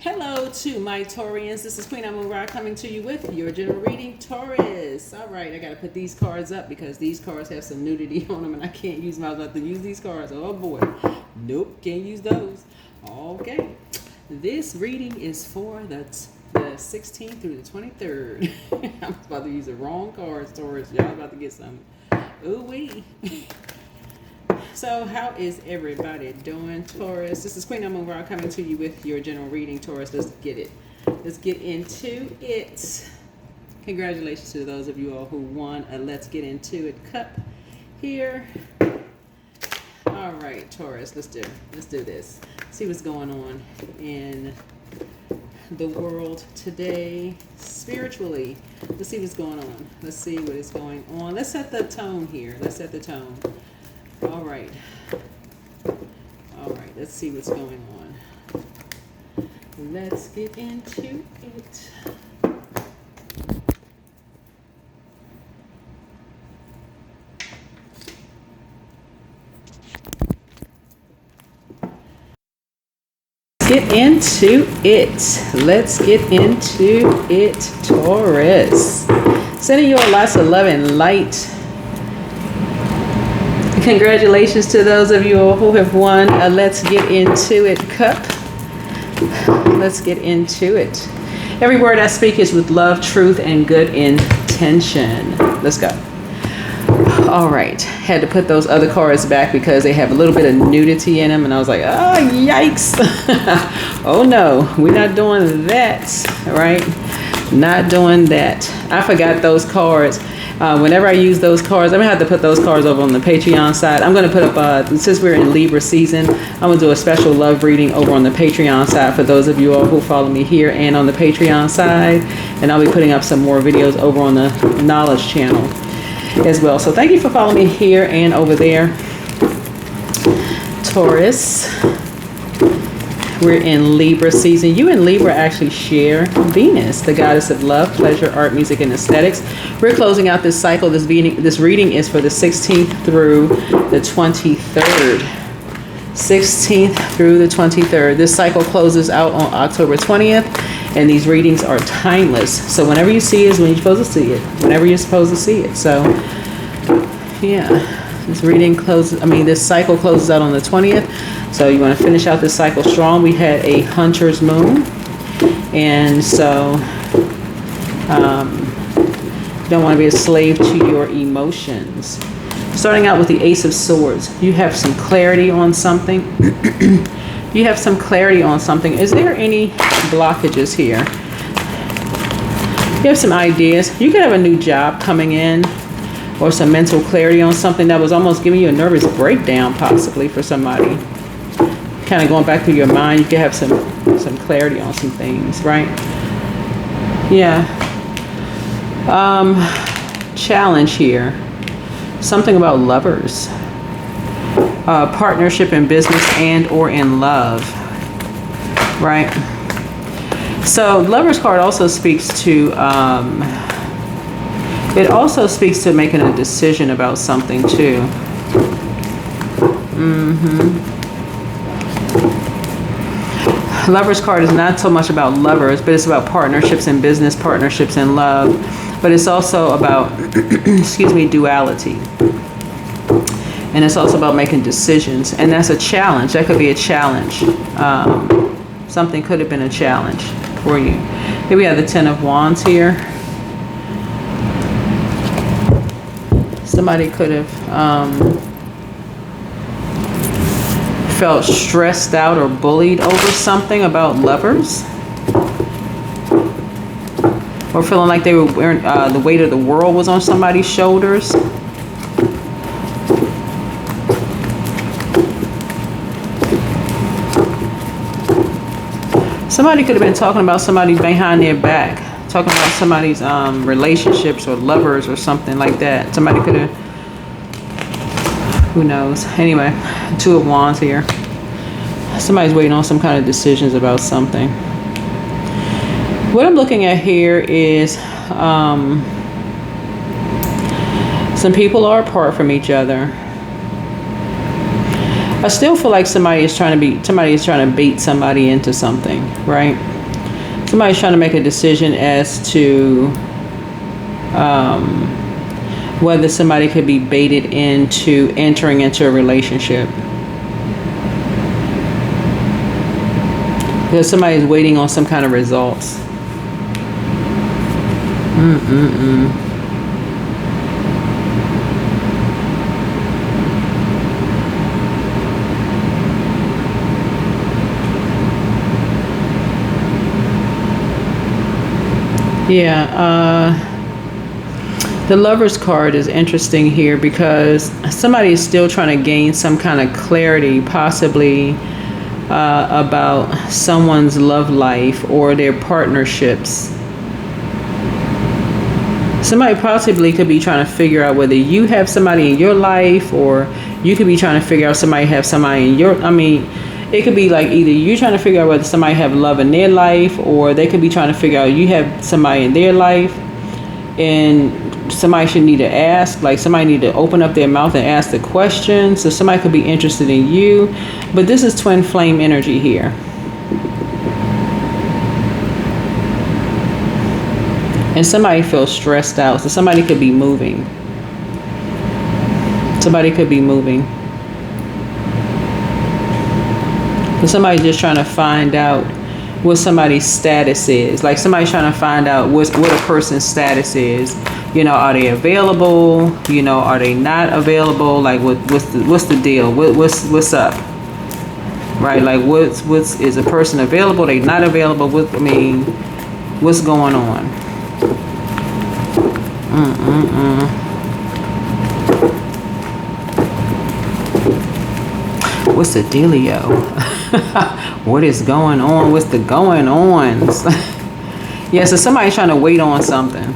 Hello to my Taurians. This is Queen Moon Rock coming to you with your general reading, Taurus. All right, I got to put these cards up because these cards have some nudity on them and I can't use them. I was about to use these cards. Oh boy. Nope, can't use those. Okay. This reading is for the 16th through the 23rd. I was about to use the wrong cards, Taurus. Y'all about to get some. Ooh-wee. So how is everybody doing, Taurus? This is Queen Moon Rock coming to you with your general reading, Taurus. Let's get it. Let's get into it. Congratulations to those of you all who won a Let's Get Into It cup here. All right, Taurus, let's do this. See what's going on in the world today spiritually. Let's see what's going on. Let's see what is going on. Let's set the tone here. Let's set the tone. All right, let's see what's going on. Let's get into it. Get into it. Let's get into it, Taurus. Sending you all lots of love and light. Congratulations to those of you who have won a Let's Get Into It cup. Let's get into it. Every word I speak is with love, truth, and good intention. Let's go. All right. Had to put those other cards back because they have a little bit of nudity in them. And I was like, oh, yikes. Oh, no. We're not doing that. Right? Not doing that. I forgot those cards. Whenever I use those cards, I'm going to have to put those cards over on the Patreon side. I'm going to put up, since we're in Libra season, I'm going to do a special love reading over on the Patreon side for those of you all who follow me here and on the Patreon side. And I'll be putting up some more videos over on the Knowledge channel as well. So thank you for following me here and over there, Taurus. We're in Libra season. You and Libra actually share Venus, the goddess of love, pleasure, art, music, and aesthetics. We're closing out this cycle. This reading is for the 16th through the 23rd. 16th through the 23rd. This cycle closes out on October 20th, and these readings are timeless. So whenever you see it is when you're supposed to see it. Whenever you're supposed to see it. So, yeah. This cycle closes out on the 20th. So you want to finish out this cycle strong. We had a hunter's moon. And so you don't want to be a slave to your emotions. Starting out with the Ace of Swords. You have some clarity on something. You have some clarity on something. Is there any blockages here? You have some ideas. You could have a new job coming in, or some mental clarity on something that was almost giving you a nervous breakdown, possibly for somebody. Kind of going back through your mind, you could have some clarity on some things, right? Yeah. Challenge here. Something about lovers. Partnership in business and or in love, right? So Lover's card also speaks to it also speaks to making a decision about something too. Lover's card is not so much about lovers, but it's about partnerships in business, partnerships in love, but it's also about duality. And it's also about making decisions, and that's a challenge. That could be a challenge. Something could have been a challenge for you. Here we have the Ten of Wands here. Somebody could have felt stressed out or bullied over something about lovers, or feeling like they were wearing the weight of the world was on somebody's shoulders. Somebody could have been talking about somebody behind their back, talking about somebody's relationships or lovers or something like that. Somebody could have, who knows. Anyway, Two of Wands here. Somebody's waiting on some kind of decisions about something. What I'm looking at here is some people are apart from each other. I still feel like somebody is trying to bait somebody into something, right? Somebody's trying to make a decision as to whether somebody could be baited into entering into a relationship. Because somebody's waiting on some kind of results. Yeah, the Lover's card is interesting here because somebody is still trying to gain some kind of clarity, possibly about someone's love life or their partnerships. Somebody possibly could be trying to figure out whether you have somebody in your life, or you could be trying to figure out somebody have somebody in your, it could be like either you trying to figure out whether somebody have love in their life, or they could be trying to figure out you have somebody in their life, and somebody should need to ask, like somebody need to open up their mouth and ask the question. So somebody could be interested in you, but this is twin flame energy here. And somebody feels stressed out, so somebody could be moving. Somebody could be moving. So somebody's just trying to find out what somebody's status is. Like somebody's trying to find out what a person's status is. You know, are they available? You know, are they not available? Like what's the deal? What's up? Right? Like what's is a person available? They not available? What's going on? What's the dealio? What is going on? What's the going ons? Yeah, so somebody's trying to wait on something.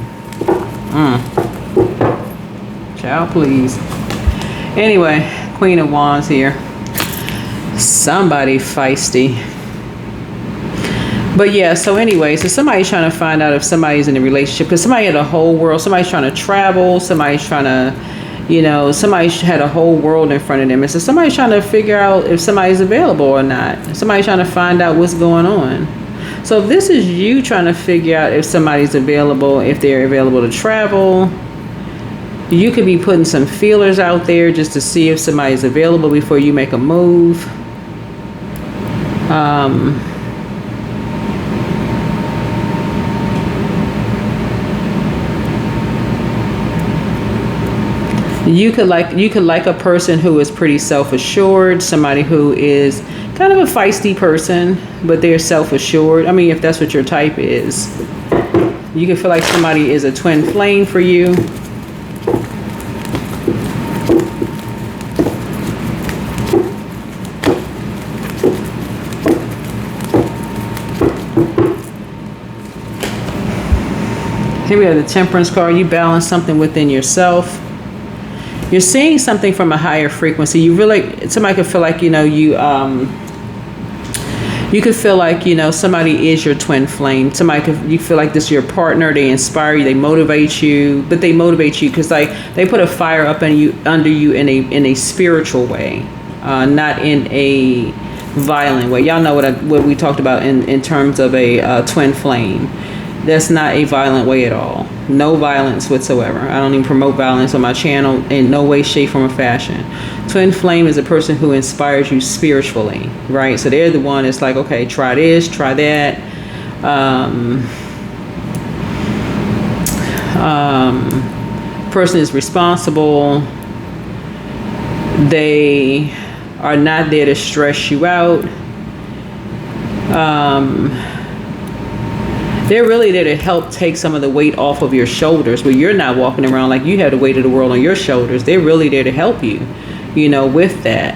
Child, please. Anyway, Queen of Wands here. Somebody feisty. But yeah, so anyway, so somebody's trying to find out if somebody's in a relationship, because somebody had a whole world. Somebody's trying to travel. Somebody's trying to, you know, somebody had a whole world in front of them. And so somebody's trying to figure out if somebody's available or not. Somebody's trying to find out what's going on. So if this is you trying to figure out if somebody's available, if they're available to travel, you could be putting some feelers out there just to see if somebody's available before you make a move. You could like a person who is pretty self-assured, somebody who is kind of a feisty person, but they're self-assured. I mean, if that's what your type is. You can feel like somebody is a twin flame for you. Here we have the Temperance card. You balance something within yourself. You're seeing something from a higher frequency. You really, somebody could feel like, you know, you could feel like, you know, somebody is your twin flame. You feel like this is your partner. They inspire you. They motivate you, but they motivate you because like they put a fire up in you, under you in a spiritual way, not in a violent way. Y'all know what we talked about in terms of a twin flame. That's not a violent way at all. No violence whatsoever. I don't even promote violence on my channel in no way, shape, form, or fashion. Twin flame is a person who inspires you spiritually, right? So they're the one that's like, okay, try this, try that. Person is responsible. They are not there to stress you out. They're really there to help take some of the weight off of your shoulders, where you're not walking around like you have the weight of the world on your shoulders. They're really there to help you, you know, with that.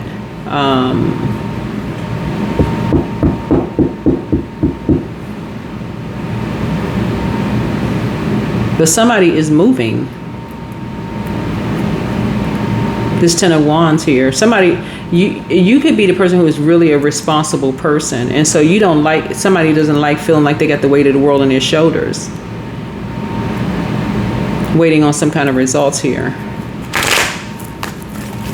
But somebody is moving. This Ten of Wands here. You could be the person who is really a responsible person, and so somebody doesn't like feeling like they got the weight of the world on their shoulders, waiting on some kind of results here.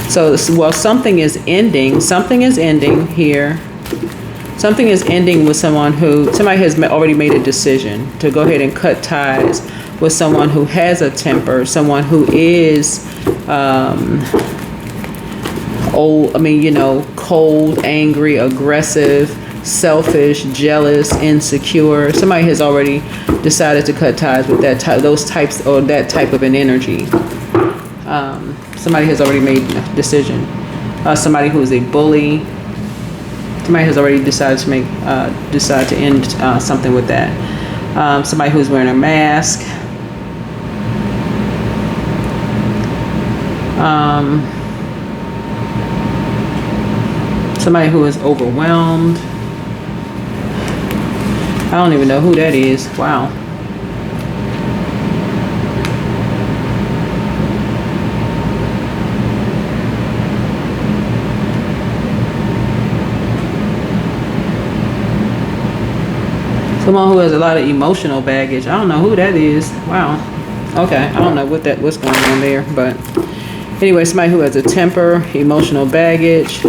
So, well, something is ending. Something is ending here. Something is ending with somebody has already made a decision to go ahead and cut ties with someone who has a temper, someone who is, cold, angry, aggressive, selfish, jealous, insecure. Somebody has already decided to cut ties with that type of an energy. Somebody has already made a decision. Somebody who is a bully. Somebody has already decided to end something with that. Somebody who's wearing a mask. Somebody who is overwhelmed. I don't even know who that is. Wow. Someone who has a lot of emotional baggage. I don't know who that is. Wow. Okay. I don't know what's going on there, but anyway, somebody who has a temper, emotional baggage.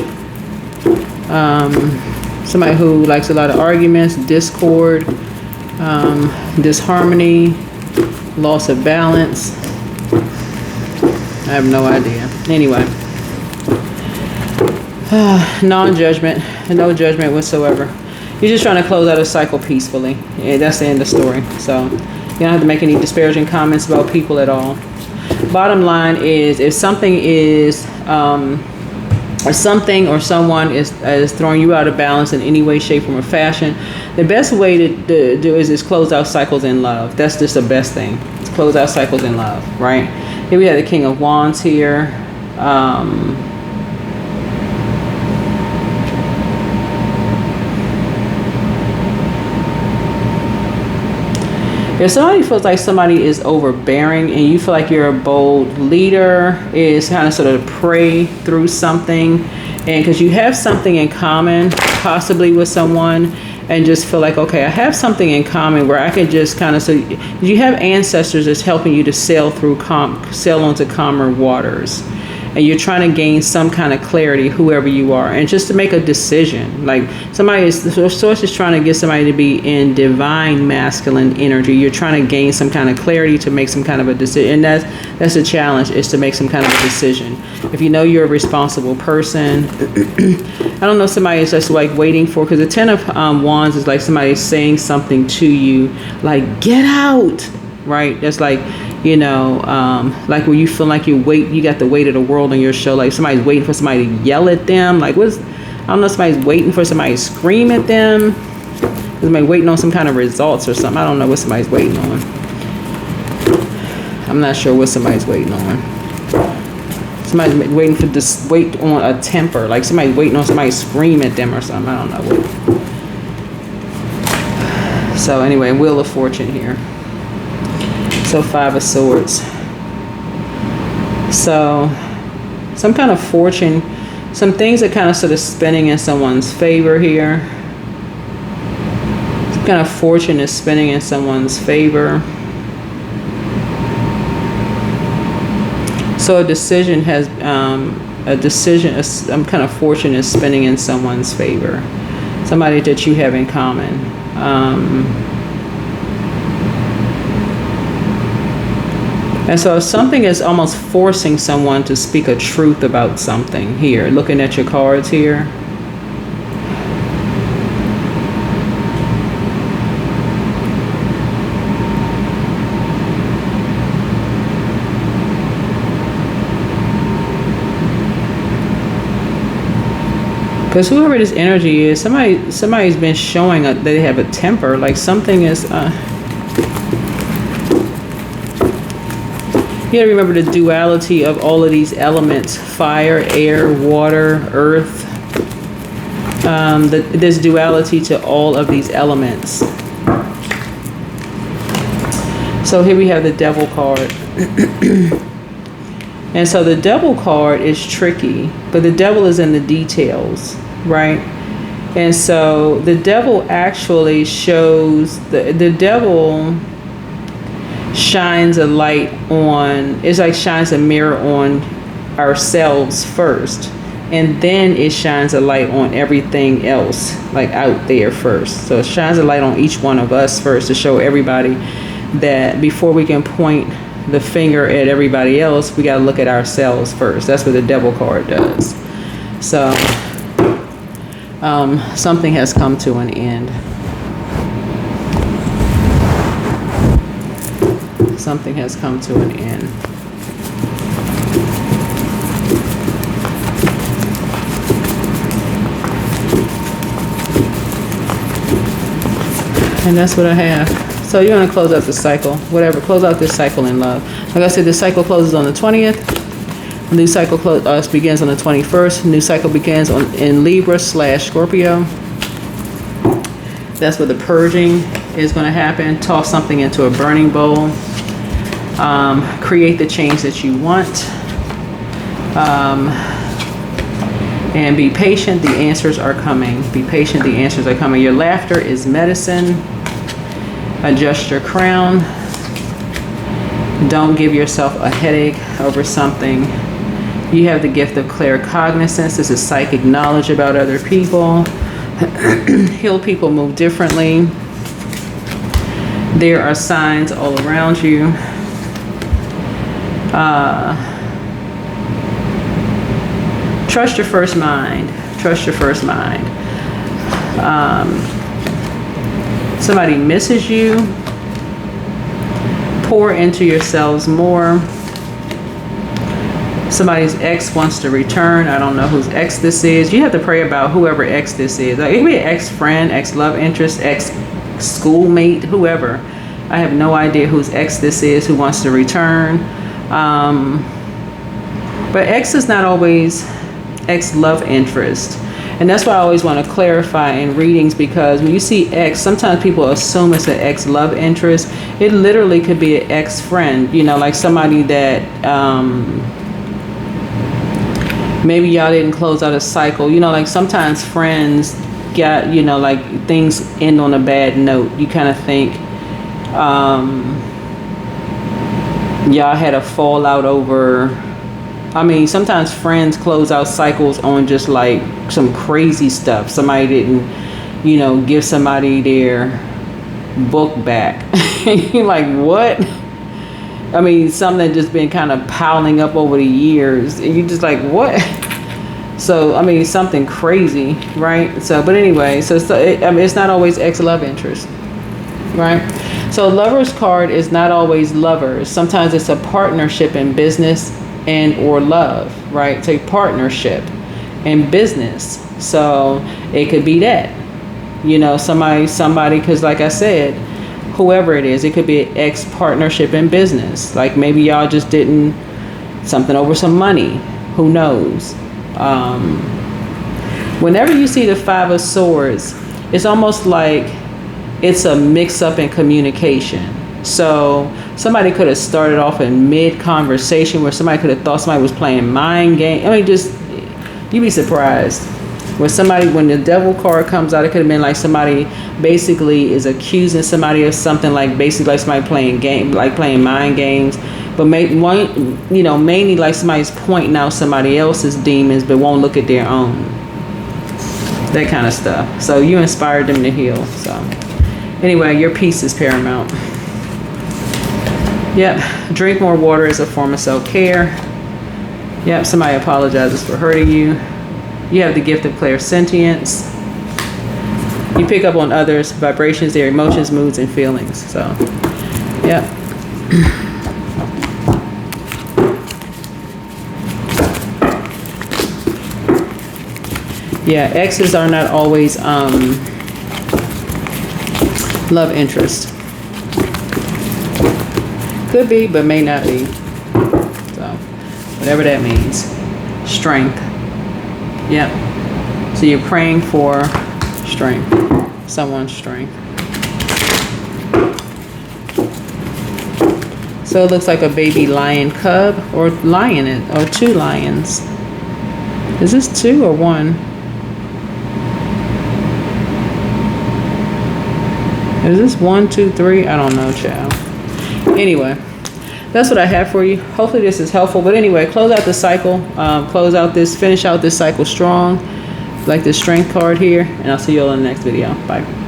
Somebody who likes a lot of arguments, discord, disharmony, loss of balance. I have no idea. Anyway, non-judgment, no judgment whatsoever. You're just trying to close out a cycle peacefully. Yeah, that's the end of the story. So you don't have to make any disparaging comments about people at all. Bottom line is, if something is, or something or someone is throwing you out of balance in any way, shape, form, or fashion, the best way to do is close out cycles in love. That's just the best thing. It's close out cycles in love, right? Here we have the King of Wands here. If somebody feels like somebody is overbearing and you feel like you're a bold leader, is kind of sort of pray through something, and because you have something in common possibly with someone, and just feel like, okay, I have something in common where I can just kind of, so you have ancestors that's helping you to sail onto calmer waters. And you're trying to gain some kind of clarity, whoever you are, and just to make a decision. Like the source is trying to get somebody to be in divine masculine energy. You're trying to gain some kind of clarity to make some kind of a decision. And that's a challenge, is to make some kind of a decision. If you know you're a responsible person, I don't know, somebody is just like waiting for, because the Ten of Wands is like somebody saying something to you, like, get out, right? That's like, like where you feel like you got the weight of the world on your shoulder, like somebody's waiting for somebody to yell at them. Like I don't know, somebody's waiting for somebody to scream at them. Somebody waiting on some kind of results or something. I don't know what somebody's waiting on. I'm not sure what somebody's waiting on. Somebody's waiting for this, wait on a temper. Like somebody's waiting on somebody to scream at them or something. I don't know what. So anyway, Wheel of Fortune here. So 5 of Swords. So some kind of fortune, some things are kind of sort of spinning in someone's favor here. Some kind of fortune is spinning in someone's favor. So some kind of fortune is spinning in someone's favor. Somebody that you have in common. And so something is almost forcing someone to speak a truth about something here. Looking at your cards here. Because whoever this energy is, somebody's been showing that they have a temper. Like something is... You gotta remember the duality of all of these elements: fire, air, water, earth. There's duality to all of these elements. So here we have the Devil card. And so the Devil card is tricky, but the devil is in the details, right? And so the devil actually shows, the devil shines a light on, it's like shines a mirror on ourselves first, and then it shines a light on everything else, like out there first. So it shines a light on each one of us first to show everybody that before we can point the finger at everybody else, we got to look at ourselves first. That's what the Devil card does. So something has come to an end. Something has come to an end. And that's what I have. So you want to close out the cycle, whatever, close out this cycle in love. Like I said, this cycle closes on the 20th. The new cycle begins on the 21st. New cycle begins in Libra/Scorpio. That's where the purging is going to happen. Toss something into a burning bowl. Create the change that you want. And be patient. The answers are coming. Be patient. The answers are coming. Your laughter is medicine. Adjust your crown. Don't give yourself a headache over something. You have the gift of claircognizance. This is psychic knowledge about other people. Heal people move differently. There are signs all around you. Trust your first mind. Trust your first mind. Somebody misses you. Pour into yourselves more. Somebody's ex wants to return. I don't know whose ex this is. You have to pray about whoever ex this is. Like, it could be an ex-friend, ex-love interest, ex-schoolmate, whoever. I have no idea whose ex this is who wants to return. But ex is not always ex-love interest. And that's why I always want to clarify in readings, because when you see ex, sometimes people assume it's an ex-love interest. It literally could be an ex-friend, you know, like somebody that maybe y'all didn't close out a cycle. You know, like sometimes friends got, you know, like things end on a bad note. You kind of think y'all had a fallout over. I mean, sometimes friends close out cycles on just like some crazy stuff. Somebody didn't, you know, give somebody their book back. You're like, what? I mean, something that just been kind of piling up over the years. And you're just like, what? So, I mean, something crazy, right? So, but anyway, I mean, it's not always ex-love interest, right? So Lover's card is not always lovers. Sometimes it's a partnership in business and or love, right? It's a partnership in business. So it could be that, you know, somebody, because like I said, whoever it is, it could be an ex-partnership in business. Like maybe y'all just didn't, something over some money, who knows? Whenever you see the Five of Swords, it's almost like it's a mix-up in communication. So somebody could have started off in mid-conversation where somebody could have thought somebody was playing mind game. I mean, just, you'd be surprised. When the Devil card comes out, it could have been like somebody basically is accusing somebody of something, like basically like somebody playing mind games. But mainly like somebody's pointing out somebody else's demons but won't look at their own. That kind of stuff. So you inspired them to heal. So anyway, your peace is paramount. Yep, drink more water is a form of self-care. Yep, somebody apologizes for hurting you. You have the gift of clairsentience. You pick up on others' vibrations, their emotions, moods, and feelings. So, yep. Yeah, exes are not always love interest. Could be, but may not be. So, whatever that means. Strength. Yep. So you're praying for strength. Someone's strength. So it looks like a baby lion cub or lion or two lions. Is this two or one? Is this 1, 2, 3? I don't know, child. Anyway, that's what I have for you. Hopefully this is helpful. But anyway, close out the cycle. Finish out this cycle strong, like the strength card here. And I'll see you all in the next video. Bye.